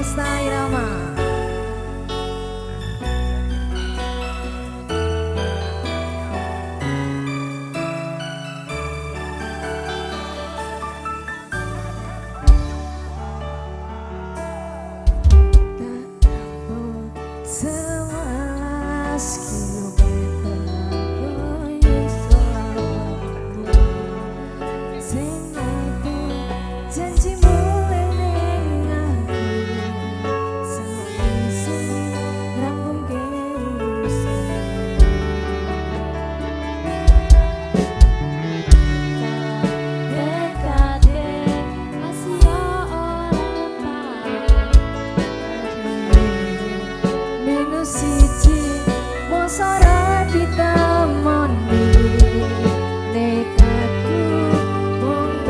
Desta Irama. Siji mosora ditemoni nekatku mung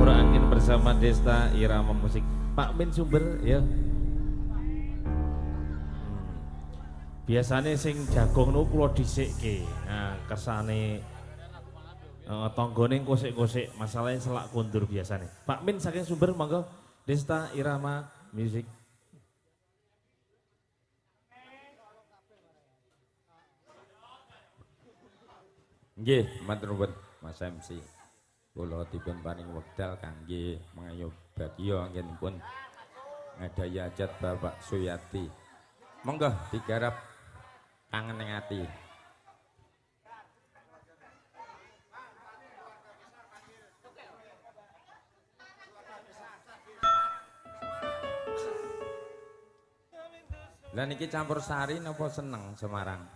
Campur Angin bersama Desta Irama Musik. Pak Min Sumber ya. Biasanya sing jagung nu kula dhisikke. Nah, kersane tanggane kosek-kosek, masalahnya selak kundur biasanya. Pak Min saking Sumber monggo Desta Irama Musik. Nggih, matur nuwun Mas MC. Kula dipun paring wekdal kangge mengayu bagya anggenipun ngadhahi hajat Bapak Suyati. Monggo digarap kangen ing ati. Lah niki campur sari napa seneng Semarang?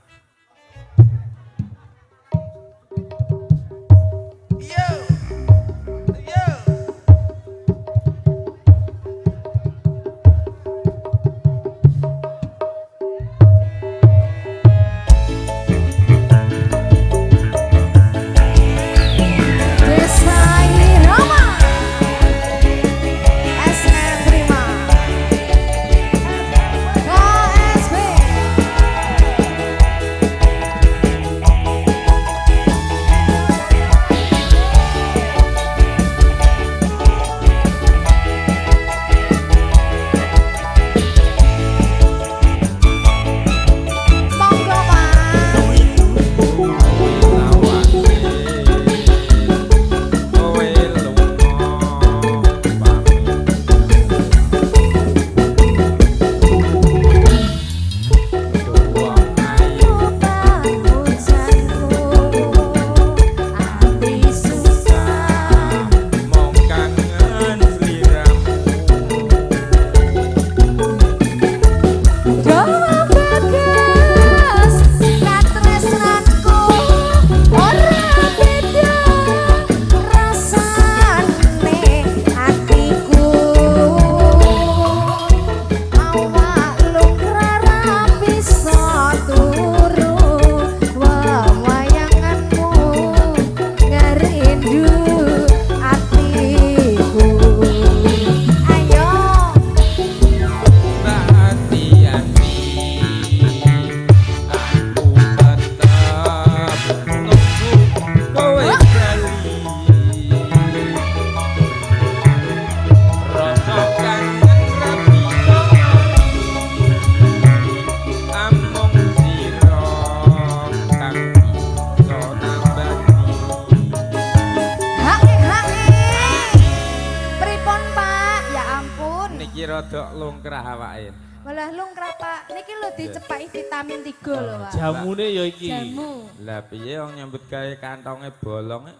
Rodok lungkrah awake. Malah lungkrah Pak. Niki lho dicepaki vitamin 3 lho Pak. Jamune ya iki. Jamu. Lah piye wong nyambut gawe kantonge bolong?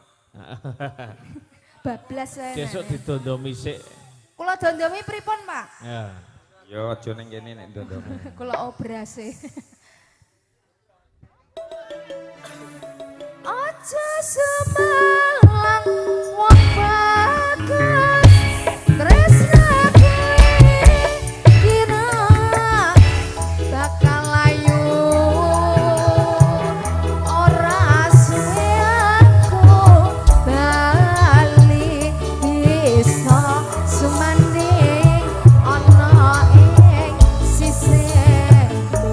Bablas wae. Besok didondomi sik. Kula dondomi pripun Pak? Ya. Yo aja ning kene nek ndondomi. Kula obrase. Aja semalang wong bagus. Tresna kira bakal layu ora suwe aku bali bisa sumanding ana ing sisihmu.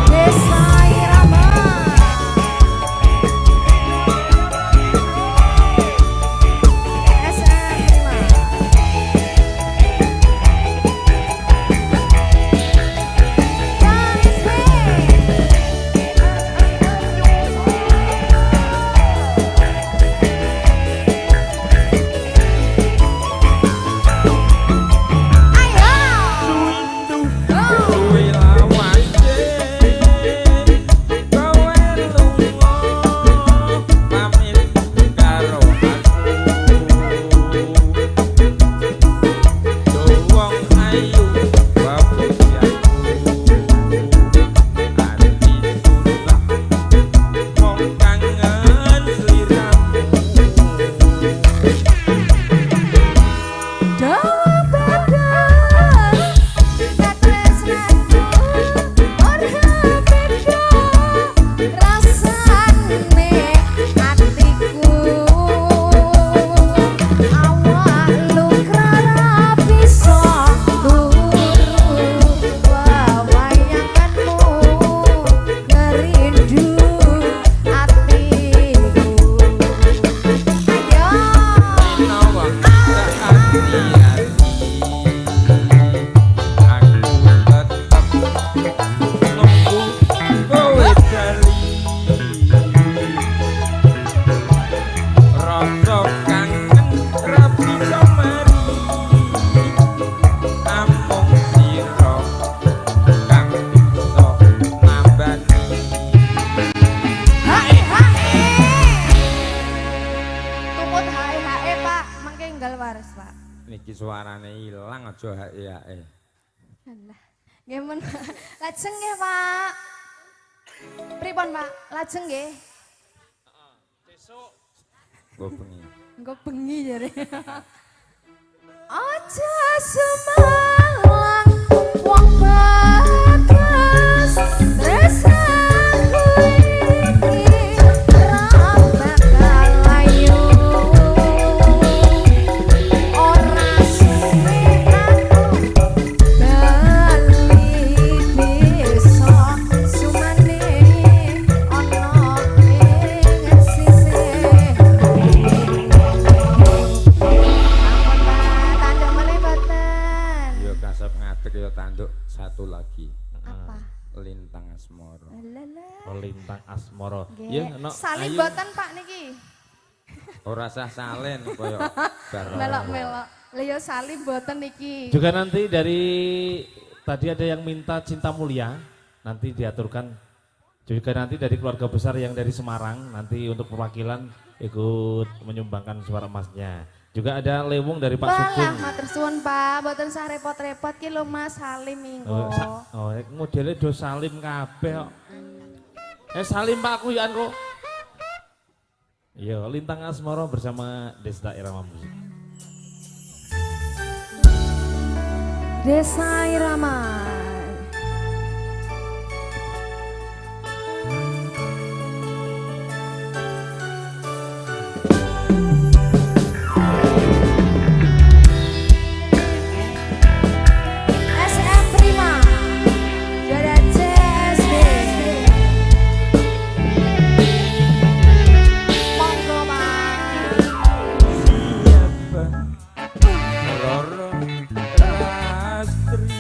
Desa Irama Pak, mangke enggal waras Pak. Niki suarane ilang aja hae-hae. Alah. Nggih mun. Lajeng nggih Pak. Pripun Pak? Lajeng nggih. Gue bengi. Engko bengi jare. Aja semalang wong bagas tresnaku iki ra bakal layu ora suwe aku bali bisa sumane ana ing sisih tanduk malih boten. Yo kasep ngadeg yo tanduk satu lagi. Apa? Lintang asmara. Alah. Lintang asmara. Nggih. Ya, no, Salim ayo. boten Pak niki. Ora sah salen koyo bar. Melok-melok. Lah ya salim boten niki. Juga nanti dari tadi ada yang minta Cinta Mulia, nanti diaturkan. Juga nanti dari keluarga besar yang dari Semarang, nanti untuk perwakilan ikut menyumbangkan suara emasnya. Juga ada Lewung dari Pak Walah, Sugeng. matur suwun Pak, boten sah repot-repot ki lho Mas Salim minggo. Modelnya do salim kabeh kok. Salim Pak aku ya kok. Iya, Lintang Asmara bersama Desta Irama Musik. Desa Irama. SM Prima. Juara CSD. Monggo Pak. Siapa? Roro Rastri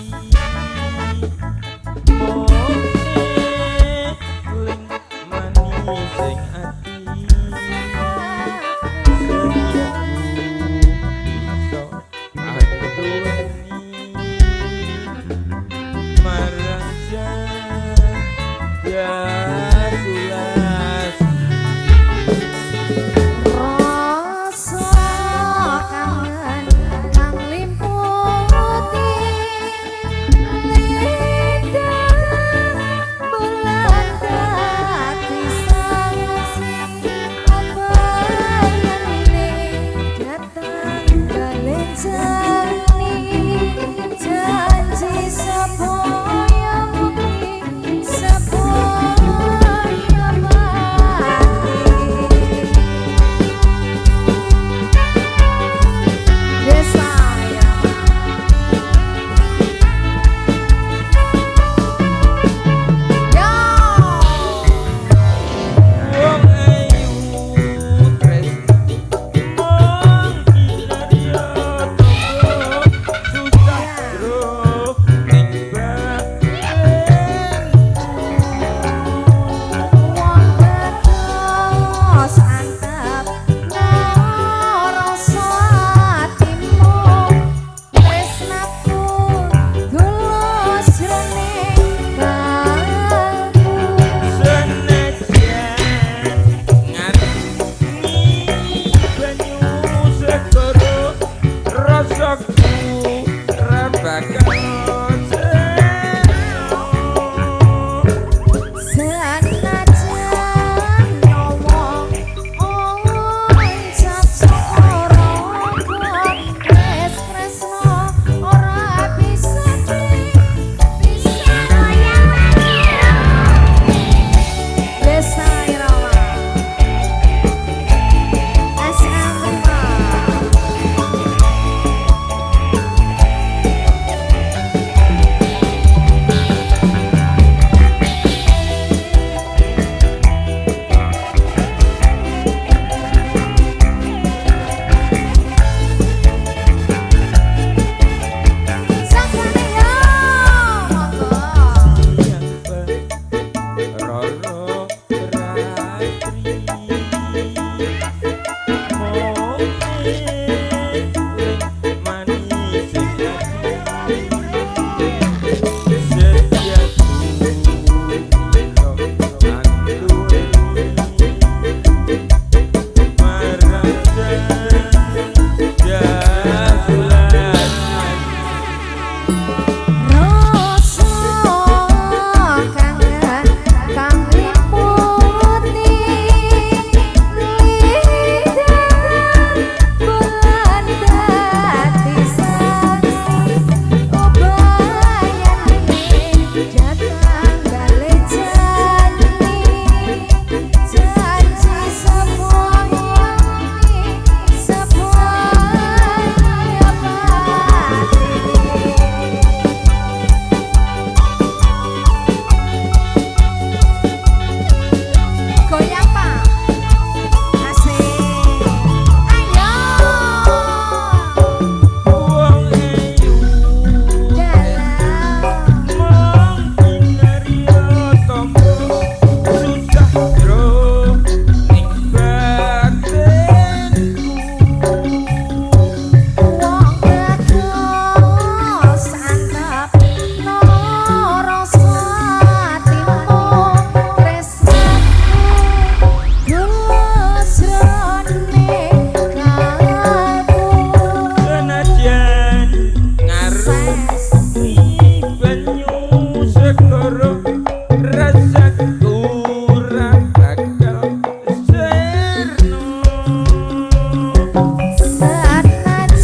Senajan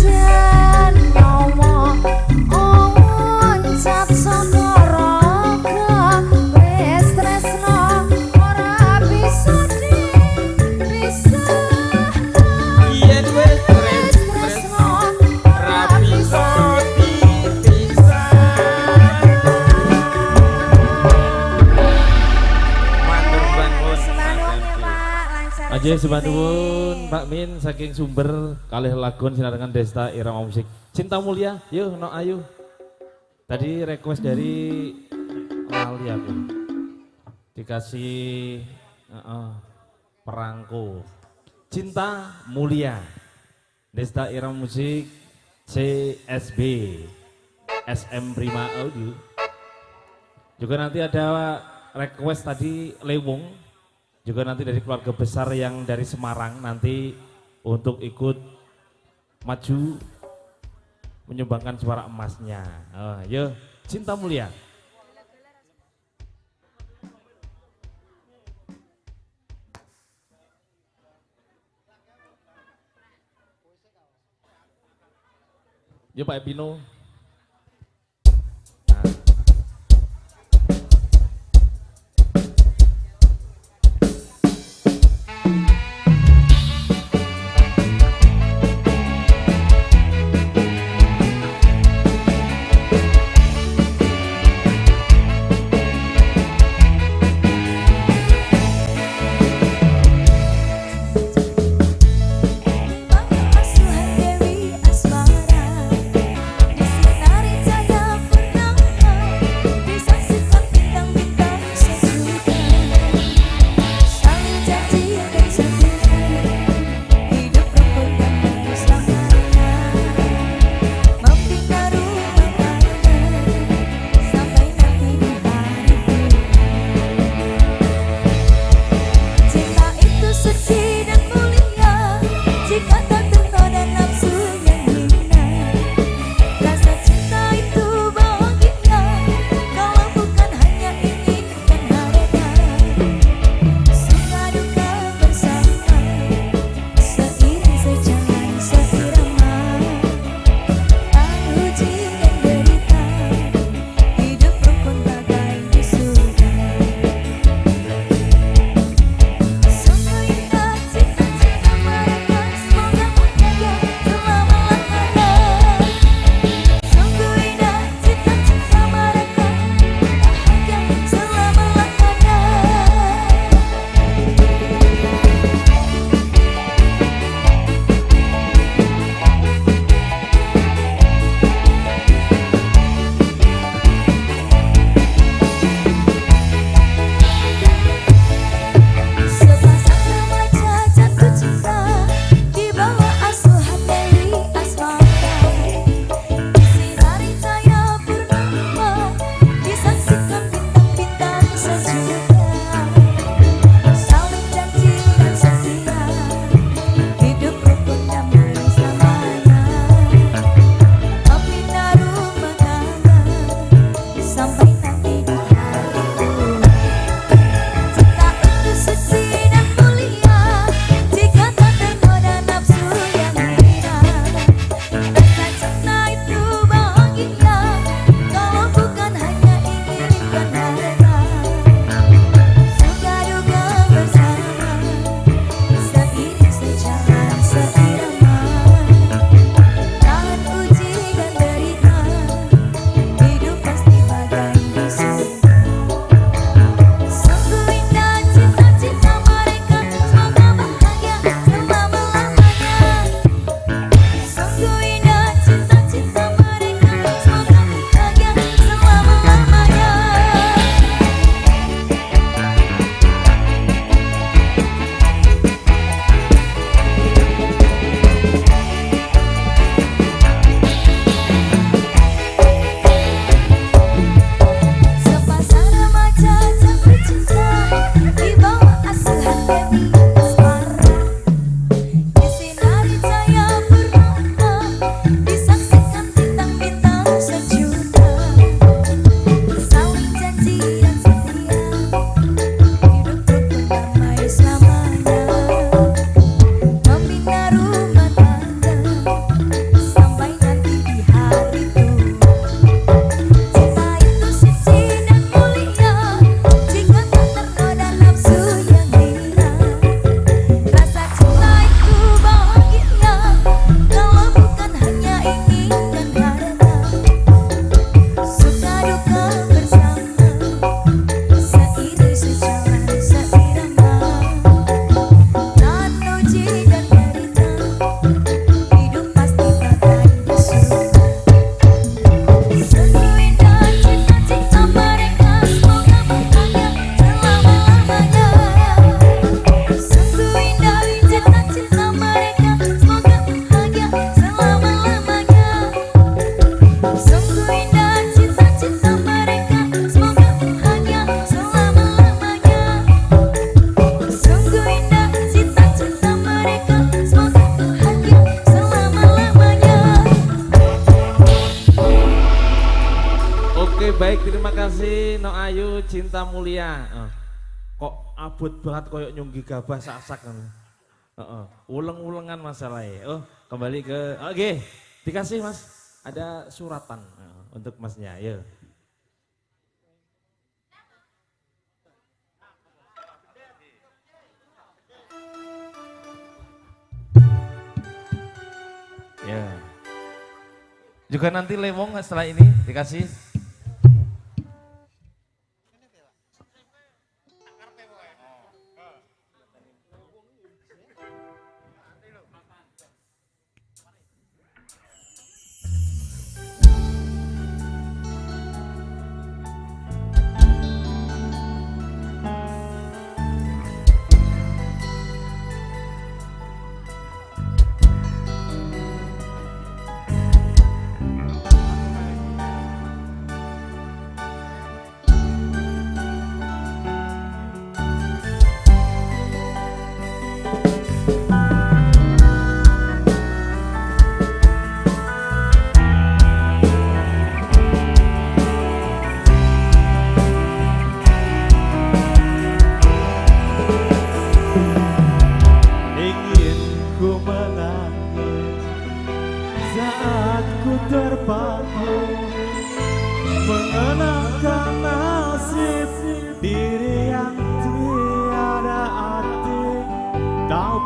nyawa oncap saka raga wis tresno ora bisa dipisahno Yen wis tresno ra bisa dipisah. Matur bangun Semanung ya Pak, lancar. Aja rezekine. sebantuan Pak Min saking sumber kalih lagun sinar dengan Desta Irama Musik. Cinta Mulia, yuk no ayu. Tadi request dari Lali aku. Dikasih perangko. Cinta Mulia. Desta Irama Musik CSB SM Prima Audio. Juga nanti ada request tadi Lewung. Juga nanti dari keluarga besar yang dari Semarang nanti untuk ikut maju menyumbangkan suara emasnya. Yo, Cinta Mulia. Yo Pak Epino. Asuhan Dewi Asmara di terima kasih No Ayu Cinta Mulia. Kok abot banget koyok nyunggi gabah sak-sak kan. Uleng-ulengan masalahnya. Kembali ke oke, dikasih Mas. Ada suratan untuk Masnya. Ya. Ya. Juga nanti Lewong setelah ini dikasih.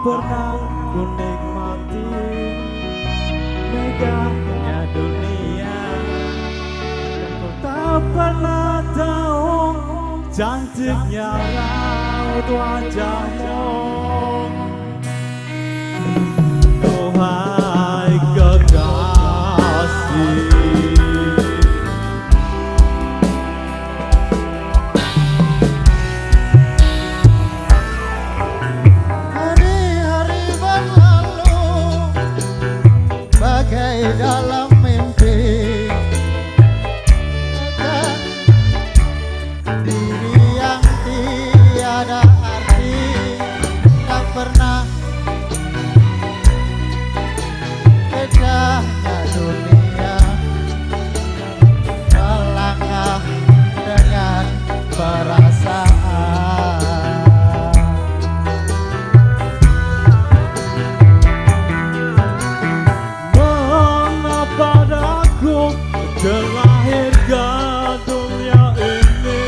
Pernah ku nikmati megahnya dunia, kau tak pernah tahu cantiknya raut wajahmu. Duhai kekasih, dalam mimpi diri yang tiada arti, tak pernah bedanya dunia, melangkah dengan perasaan. Terlahir ke dunia ini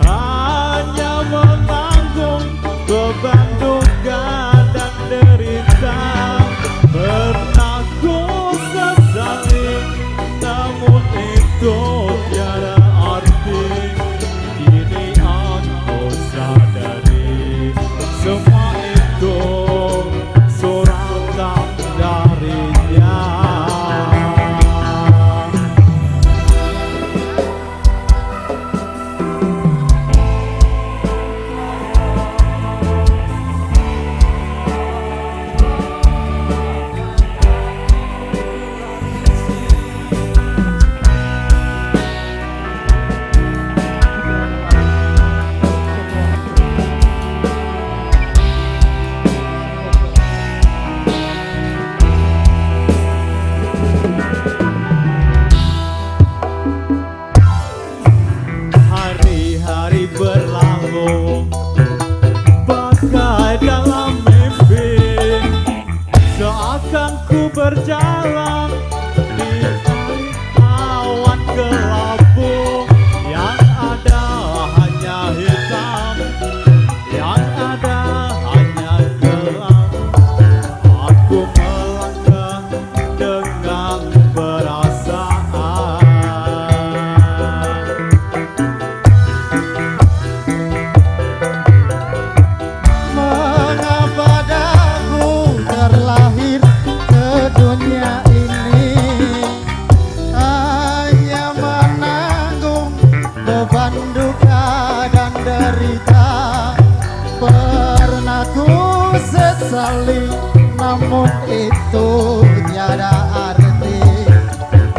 hanya menanggung beban duka dan derita. Pernah ku sesali, namun itu tiada arti. Kini aku sadari semua itu suratan darinya. Hari-hari berlalu bagai dalam mimpi, seakan ku berjalan di balik awan kelabu. Yang ada hanya hitam, yang ada hanya gelap. Aku melangkah dengan perasaan. Terlahir ke dunia ini hanya menanggung beban duka dan derita. Pernah ku sesali, namun itu tiada arti.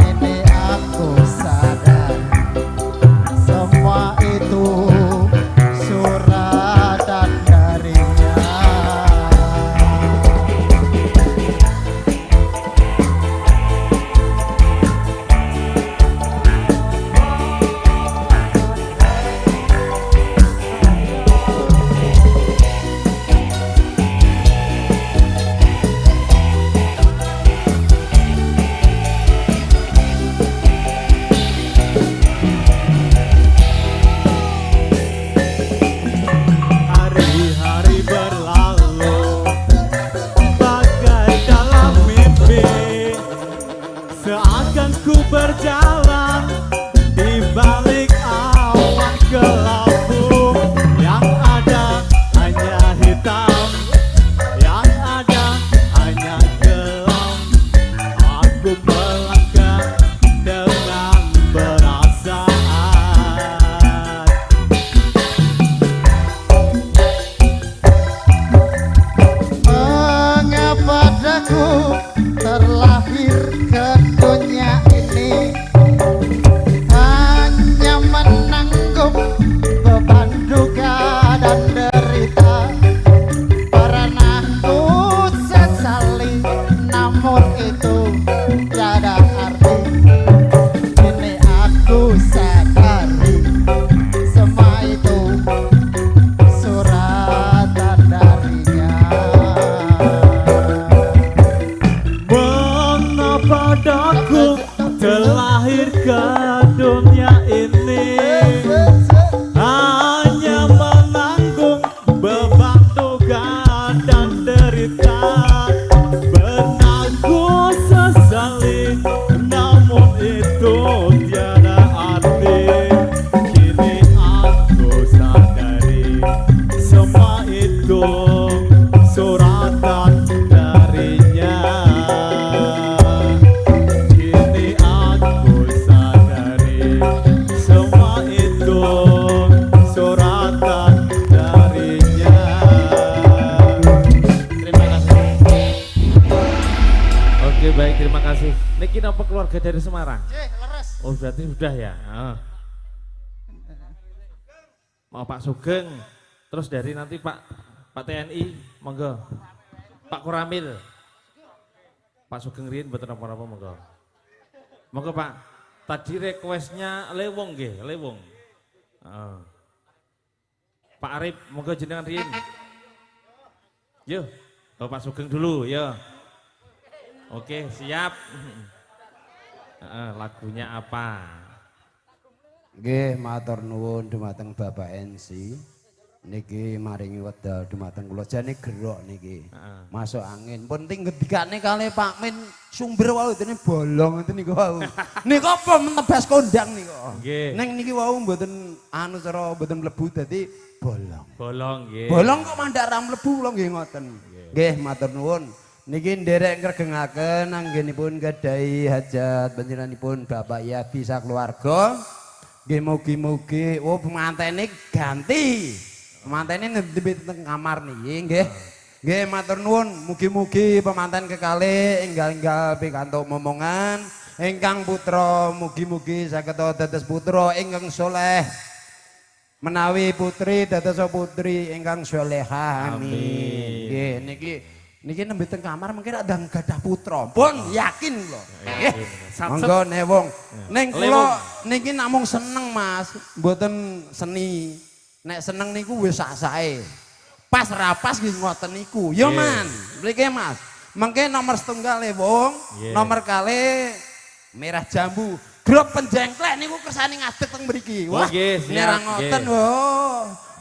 Ini aku sadar semua itu suratan darinya. aku terlahir ke dunia ini hanya menanggung beban duka dan derita. Pernah ku sesali, namun itu tiada arti. Kini aku sadari semua itu suratan darinya. Mengapa daku terlahir ke dunia ini hanya menanggung beban duka dan derita. Pernah ku sesali, namun itu tiada arti. Kini aku sadari semua itu suratan darinya. Kini aku sadari semua itu suratan darinya. Terima kasih. Oke baik, terima kasih. Niki napa keluarga dari Semarang? Oh berarti sudah ya. Mau Pak Sugeng, terus dari nanti Pak TNI, monggo. Pak Koramil, Pak Sugeng Rien betul apa-apa monggo. Monggo Pak. Tadi requestnya Lewong nggih, Lewong. Pak Arif, monggo jenengan Rien. Yo, Pak Sugeng dulu, yo. Oke, siap. Lagunya apa? Nggih, matur nuwun dumateng Bapak NC. Niki maringi wedal dumateng kula jane gerok niki. Masuk angin. Penting ngendikane kalih Pak Min sumber wau dene bolong ngoten niku wau. Nika apa menebas kondang niku. Nggih. Ning niki wau mboten anu cara mboten mlebu dadi bolong. Bolong nggih. Bolong kok mandhak ra mlebu kula nggih ngoten. Nggih, matur nuwun. Niki nderek ngregengaken anggenipun gadhahi hajat panjenenganipun Bapak Yadi sakeluarga. Nggih mugi-mugi pemantene ganti. Pemantene nembe teng kamar niki nggih. Nggih matur nuwun, mugi-mugi pemanten kekalih enggal-enggal pikantuk momongan ingkang putra mugi-mugi saged dados putra ingkang saleh. Menawi putri dados putri ingkang salehah. Amin. Nggih niki nembe teng kamar mengki ra ndang gadah putra. Pun yakin kula. Nggih. Monggo newong. Ning kula niki namung seneng Mas, mboten seni. Nek seneng niku wis sak-sake. Pas rapas nggih ngoten niku. Ya Man, mriki Mas. Mengke nomor setunggal wong, nomor kalih merah jambu. Grup penjengklek niku kersane ngadeg teng mriki. Wah, nek ngoten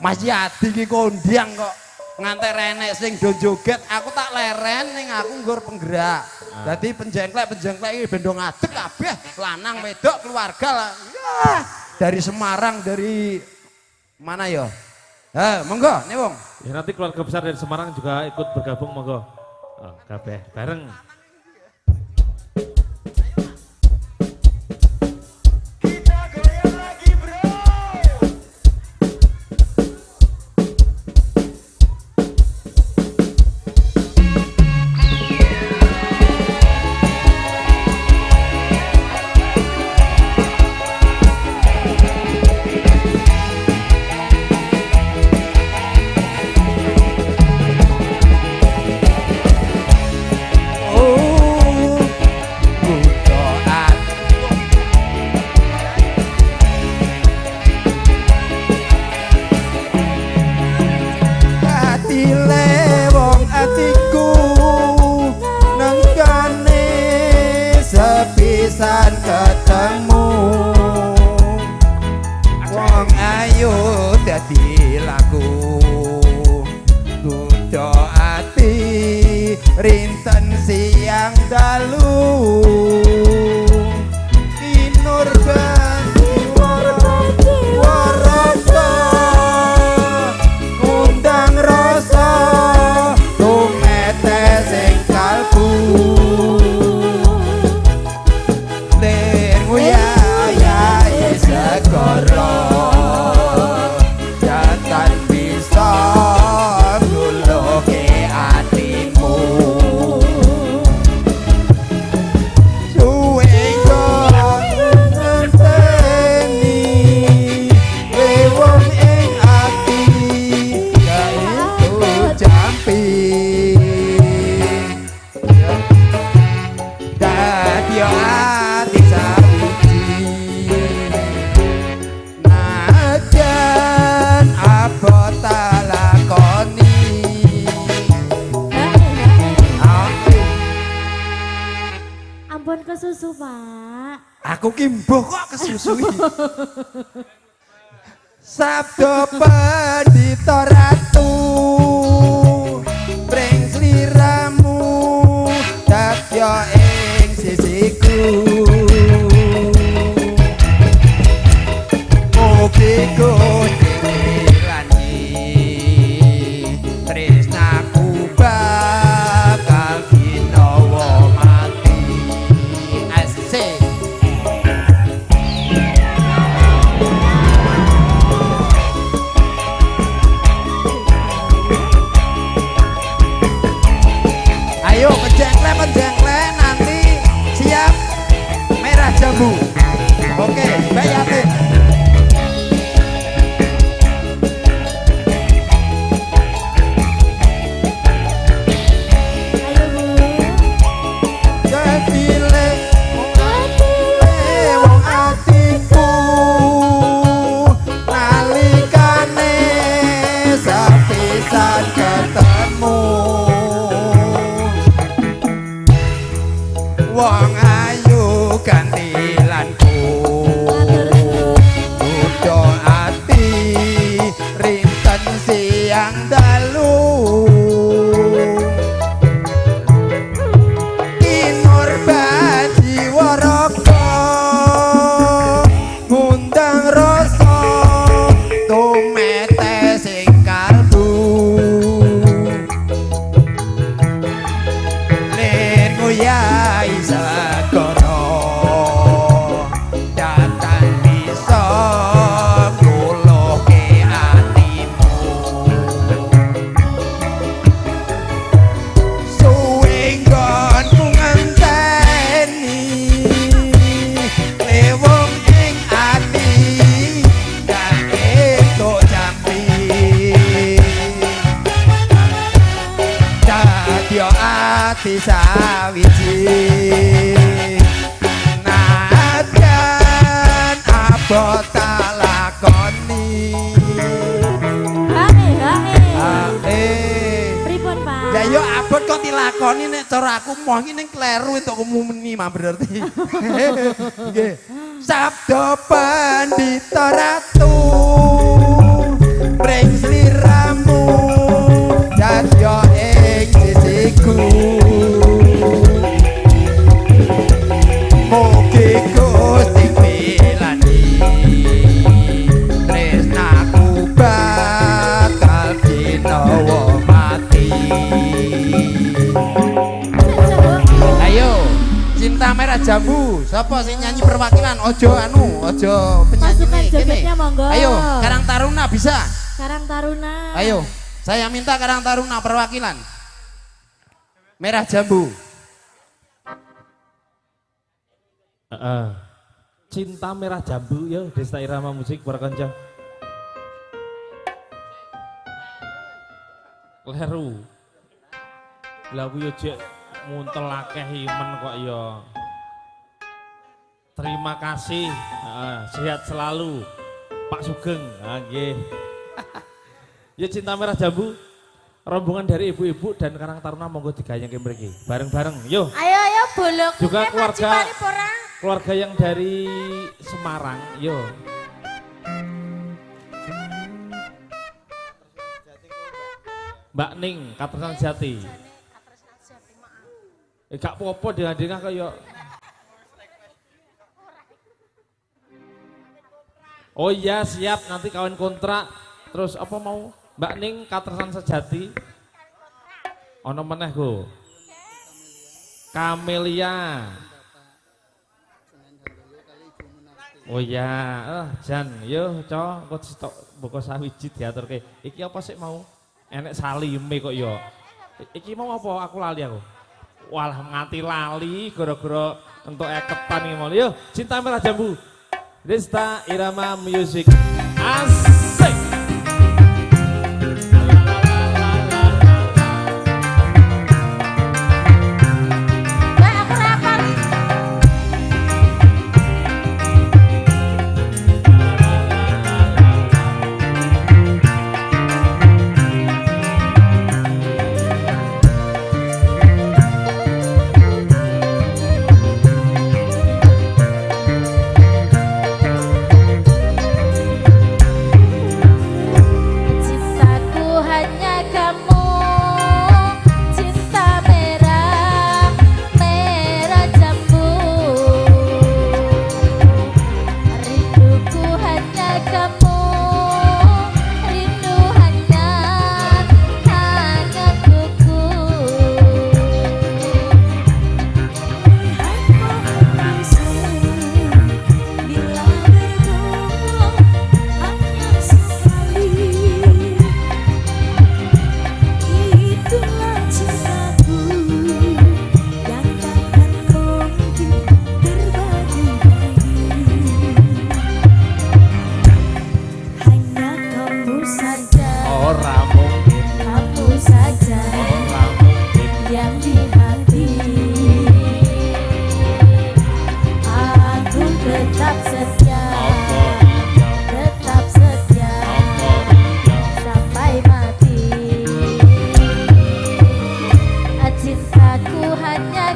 Mas Yadi iki kondiang kok. Ngantek renek sing do joget, aku tak leren ning aku nggur penggerak. Dadi penjengklek iki bendo ngadeg kabeh, lanang wedok keluarga lah. Ya, dari Semarang, dari mana ya? Monggo nih wong. Ya nanti keluarga besar dari Semarang juga ikut bergabung monggo. Kabeh bareng. pisan ketemu wong ayu dadi laku kudu ati rinten siang dalu inur ganti warata undang rasa tumete sing kalbu segera jangan bisa nuluke hatimu Dadya ati sawiji najan apa tak lakoni. Ampun kesusu Pak. Aku ki mbuh kok kesusui. Sabda Pandhita Ratu bring sliramu dadya ing sisiku. Mugi Gusti milani tresnaku bakal ginawa mati. Asik. Ayo penjengkle nanti siap merah jambu. Oke, Mbak Yatin. Ayo Bu. Kepile wong atiku nalikane sepisan ketemu. Wong ayu gantilanku udo ati rinten siang dalu kinur baji waraka ngundang rasa tumete sing kalbu lir nguyai segara datang bisa nguluhke atimu suwe nggonku ngenteni lewung ing ati gak entuk jampi dadya ati sawiji najan apa tak lakoni. Pripun Pak? Ya yo abot kok dilakoni nek cara aku moh iki ning kleru entuk kumuni mah berarti. Nggih. Sabda Pandhita Ratu bring sliramu dadya ing sisiku. Mugi Gusti milani tresnaku bakal ginawa mati. Ayo, cinta merah jambu. Siapa sing nyanyi perwakilan? Ojo penyanyi Pasukan kene. jogetnya monggo. Ayo, Karang Taruna bisa. Karang Taruna. Ayo, saya minta Karang Taruna perwakilan. Merah jambu. Cinta merah jambu yo Desta Irama Musik para kanca. Kleru. Lagu yo jek muntel akeh imen kok yo. Terima kasih. Sehat selalu Pak Sugeng. Nggih. Ya cinta merah jambu. Rombongan dari ibu-ibu dan Karang Taruna monggo digayeng mriki. Bareng-bareng. Yo. Ayo bolok. Juga keluarga yang dari Semarang, yo. Mbak Ning, Katresnan Jati. Gak popo dengah-dengah kaya. Oh iya siap, nanti kawin kontrak. Terus apa mau? Mbak Ning, Katresnan Sejati. Ono meneh go. Kamelia. Oh iya, Jan, yo co, kok stok buka sawiji diaturke. Iki apa sih mau? Enek salime kok yo. Iki mau apa? Aku lali aku. Walah nganti lali gara-gara entuk eketan iki mau. Yo, Cinta Merah Jambu. Desta Irama Music. Asik.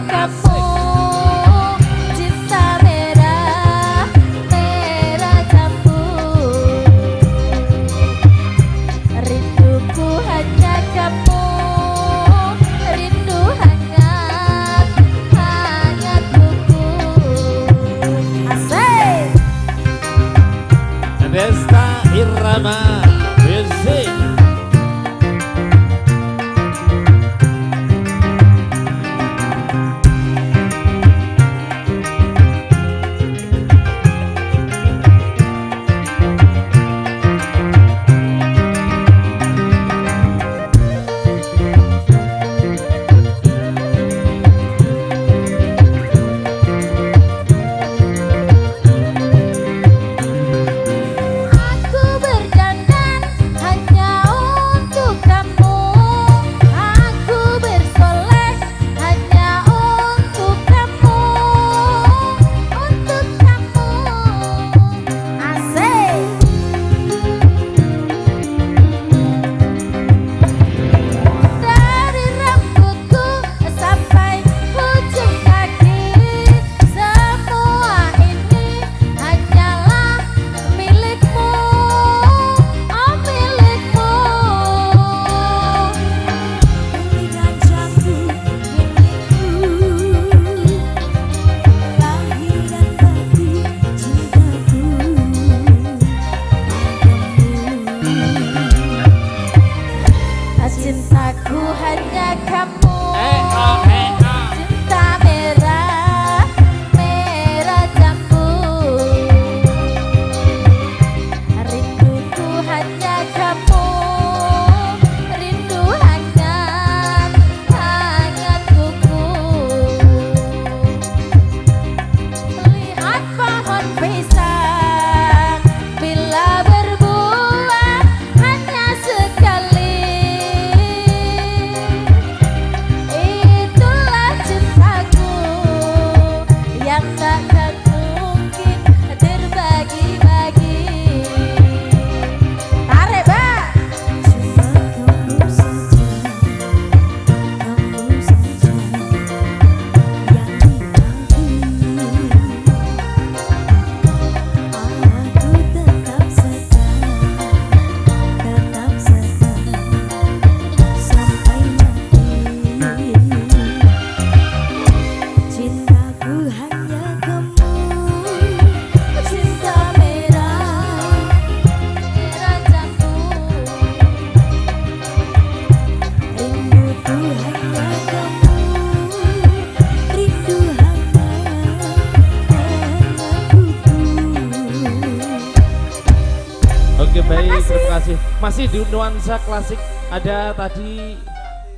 kamu cinta merah merah jambu rinduku hanya kamu rindu hangat hangat kuku asik Desta Irama Music. aku berdandan hanya untuk kamu aku bersolek hanya untuk kamu asik dari rambutku sampai ujung kaki semua ini hanyalah milikmu oh milikmu dengan jambu milikku lahir dan batin cintaku cintaku hanya kamu cinta merah merah jambu rinduku hanya kamu rindu hangat hangat kuku lihat pohon pisang bila berbuah hanya sekali itulah cintaku yang takkan mungkin terbagi-bagi tarik bang cuma kamu saja yang aku tetap setia sampai mati cintaku hanya kamu cinta merah merah jambu rinduku hanya kamu rindu hangat hangat kuku Oke baik, terima kasih. Masih di nuansa klasik ada tadi.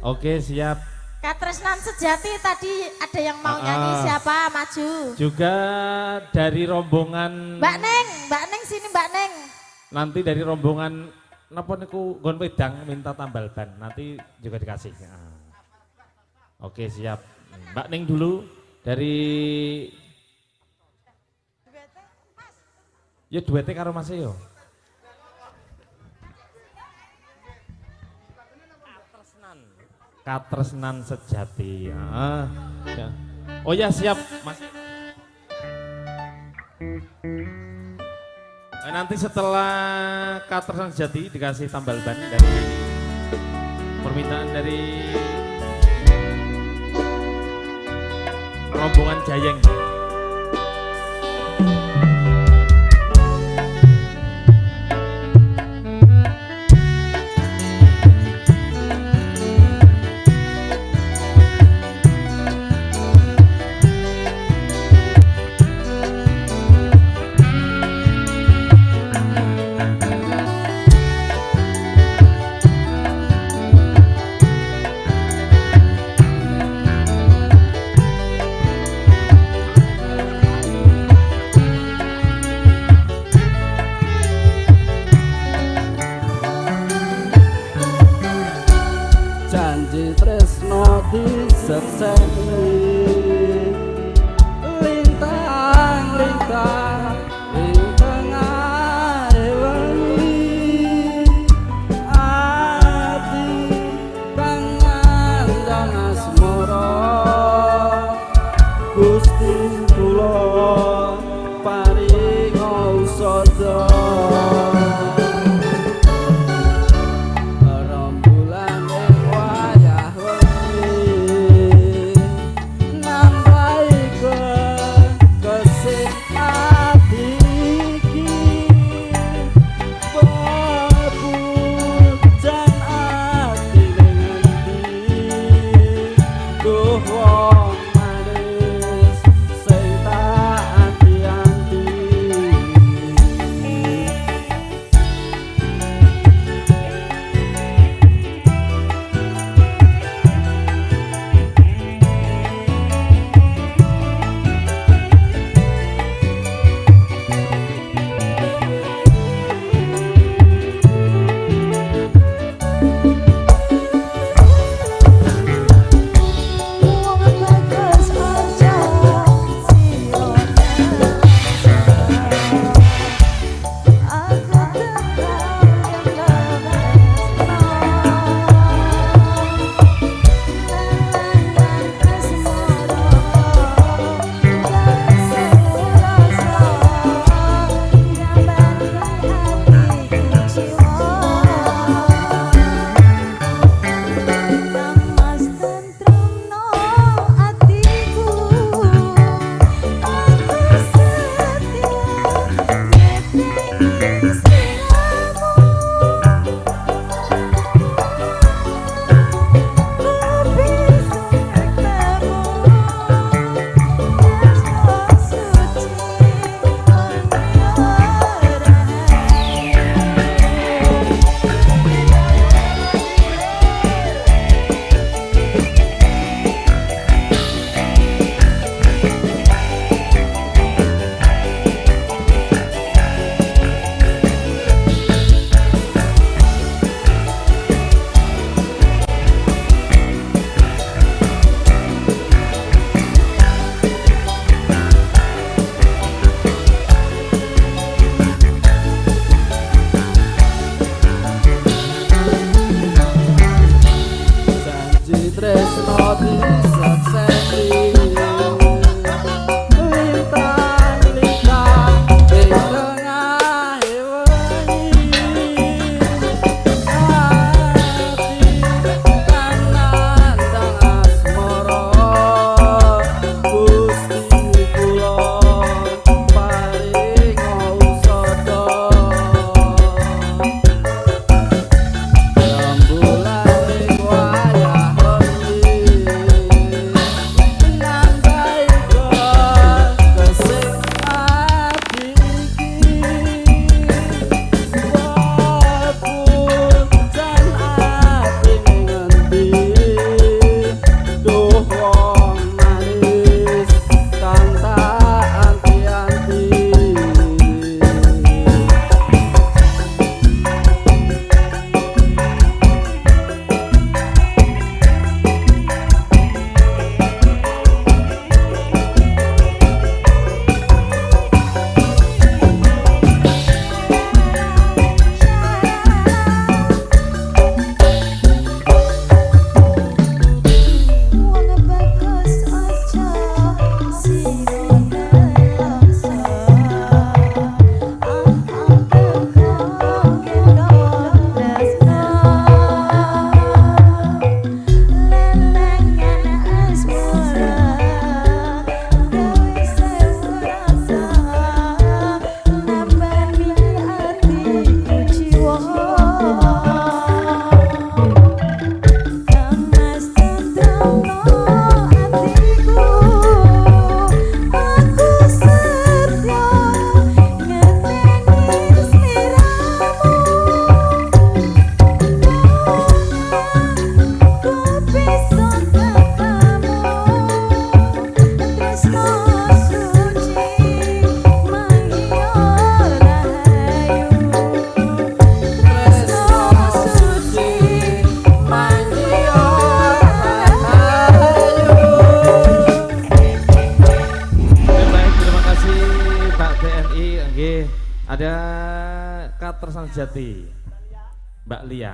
Oke siap. Katresnan sejati tadi ada yang mau nyanyi siapa maju Juga dari rombongan Mbak Neng sini Mbak Neng nanti dari rombongan napa niku nggon wedang minta tambal ban nanti juga dikasih. Oke siap. Mbak Neng dulu dari ya duete karo Mas yo. Katresnan sejati. Ya. Oh ya siap Mas. Nanti setelah Katresnan sejati dikasih tambal ban dari permintaan dari rombongan Jayeng. nggih ada Kater Sang Jati Mbak Lia.